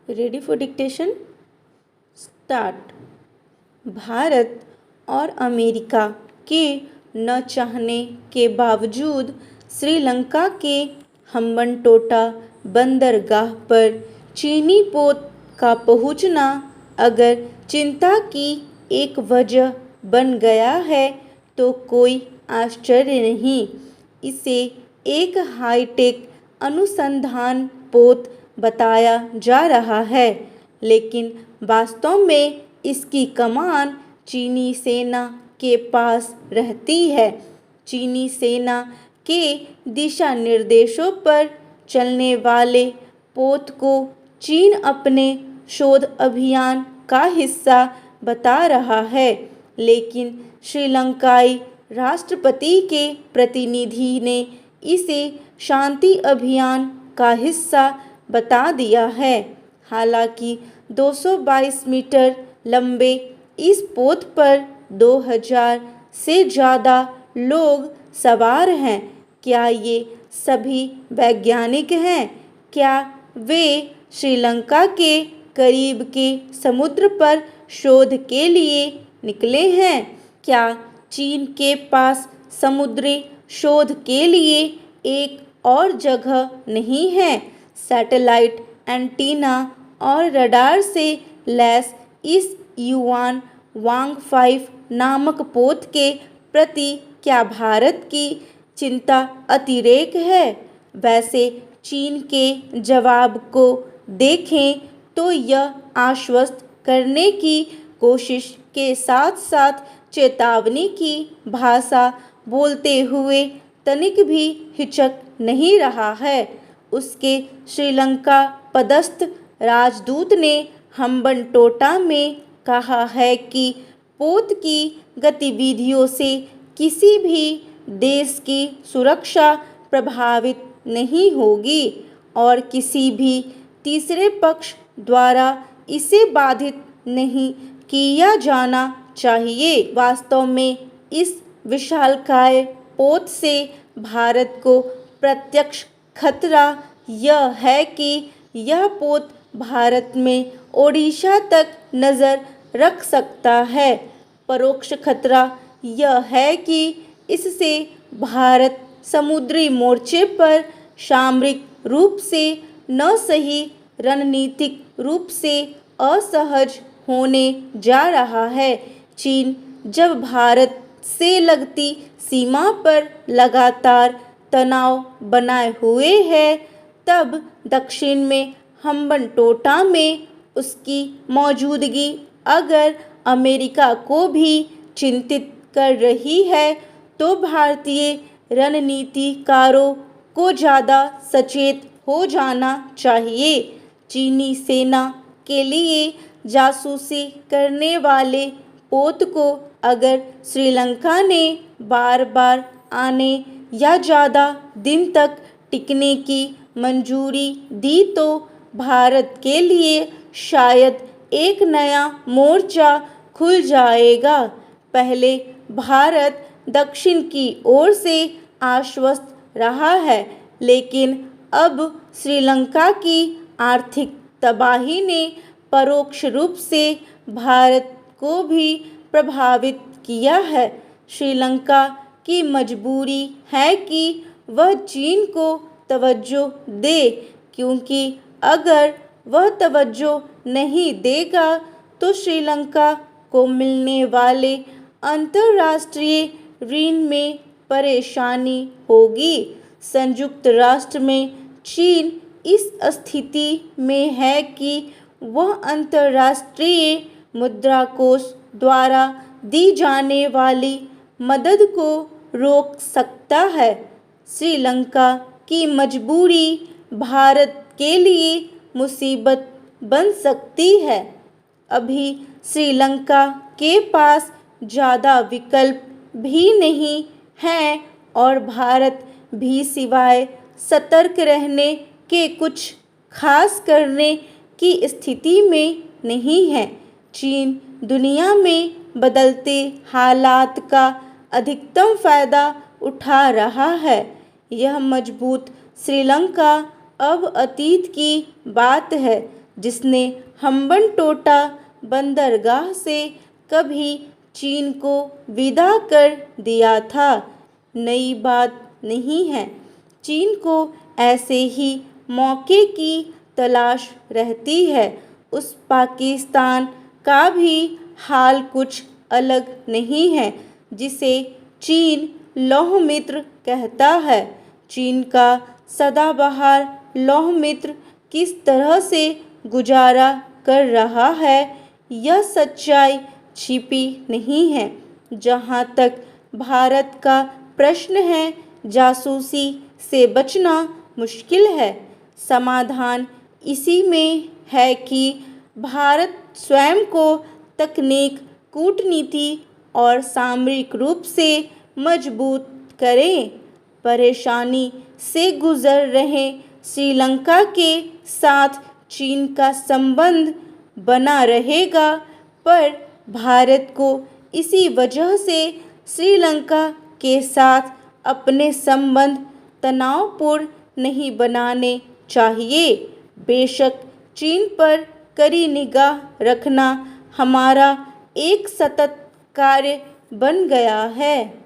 Ready for dictation start. Bharat और America के न चाहने के बावजूद श्रीलंका के हम्बनटोटा बंदरगाह पर चीनी पोत का पहुंचना अगर चिंता की एक वजह बन गया है तो कोई आश्चर्य नहीं। इसे एक हाईटेक अनुसंधान पोत बताया जा रहा है, लेकिन वास्तव में इसकी कमान चीनी सेना के पास रहती है। चीनी सेना के दिशा निर्देशों पर चलने वाले पोत को चीन अपने शोध अभियान का हिस्सा बता रहा है, लेकिन श्रीलंकाई राष्ट्रपति के प्रतिनिधि ने इसे शांति अभियान का हिस्सा बता दिया है। हालांकि 222 मीटर लंबे इस पोत पर 2000 से ज़्यादा लोग सवार हैं। क्या ये सभी वैज्ञानिक हैं? क्या वे श्रीलंका के करीब के समुद्र पर शोध के लिए निकले हैं? क्या चीन के पास समुद्री शोध के लिए एक और जगह नहीं है? सैटेलाइट एंटीना और रडार से लैस इस युआन वांग 5 नामक पोत के प्रति क्या भारत की चिंता अतिरेक है? वैसे चीन के जवाब को देखें तो यह आश्वस्त करने की कोशिश के साथ साथ चेतावनी की भाषा बोलते हुए तनिक भी हिचक नहीं रहा है। उसके श्रीलंका पदस्थ राजदूत ने हम्बनटोटा में कहा है कि पोत की गतिविधियों से किसी भी देश की सुरक्षा प्रभावित नहीं होगी और किसी भी तीसरे पक्ष द्वारा इसे बाधित नहीं किया जाना चाहिए। वास्तव में इस विशालकाय पोत से भारत को प्रत्यक्ष खतरा यह है कि यह पोत भारत में ओडिशा तक नज़र रख सकता है। परोक्ष खतरा यह है कि इससे भारत समुद्री मोर्चे पर सामरिक रूप से न सही रणनीतिक रूप से असहज होने जा रहा है। चीन जब भारत से लगती सीमा पर लगातार तनाव बनाए हुए है, तब दक्षिण में हम्बनटोटा में उसकी मौजूदगी अगर अमेरिका को भी चिंतित कर रही है तो भारतीय रणनीतिकारों को ज़्यादा सचेत हो जाना चाहिए। चीनी सेना के लिए जासूसी करने वाले पोत को अगर श्रीलंका ने बार बार आने या ज़्यादा दिन तक टिकने की मंजूरी दी तो भारत के लिए शायद एक नया मोर्चा खुल जाएगा। पहले भारत दक्षिण की ओर से आश्वस्त रहा है, लेकिन अब श्रीलंका की आर्थिक तबाही ने परोक्ष रूप से भारत को भी प्रभावित किया है। श्रीलंका की मजबूरी है कि वह चीन को तवज्जो दे, क्योंकि अगर वह तवज्जो नहीं देगा तो श्रीलंका को मिलने वाले अंतर्राष्ट्रीय ऋण में परेशानी होगी। संयुक्त राष्ट्र में चीन इस स्थिति में है कि वह अंतर्राष्ट्रीय मुद्रा कोष द्वारा दी जाने वाली मदद को रोक सकता है। श्रीलंका की मजबूरी भारत के लिए मुसीबत बन सकती है। अभी श्रीलंका के पास ज़्यादा विकल्प भी नहीं हैं और भारत भी सिवाय सतर्क रहने के कुछ खास करने की स्थिति में नहीं है। चीन दुनिया में बदलते हालात का अधिकतम फ़ायदा उठा रहा है। यह मजबूत श्रीलंका अब अतीत की बात है। जिसने हम्बनटोटा बंदरगाह से कभी चीन को विदा कर दिया था, नई बात नहीं है। चीन को ऐसे ही मौके की तलाश रहती है। उस पाकिस्तान का भी हाल कुछ अलग नहीं है, जिसे चीन लौह मित्र कहता है। चीन का सदाबहार लौह मित्र किस तरह से गुजारा कर रहा है, यह सच्चाई छिपी नहीं है। जहाँ तक भारत का प्रश्न है, जासूसी से बचना मुश्किल है। समाधान इसी में है कि भारत स्वयं को तकनीक, कूटनीति और सामरिक रूप से मजबूत करे। परेशानी से गुजर रहे श्रीलंका के साथ चीन का संबंध बना रहेगा, पर भारत को इसी वजह से श्रीलंका के साथ अपने संबंध तनावपूर्ण नहीं बनाने चाहिए। बेशक चीन पर कड़ी निगाह रखना हमारा एक सतत कार्य बन गया है।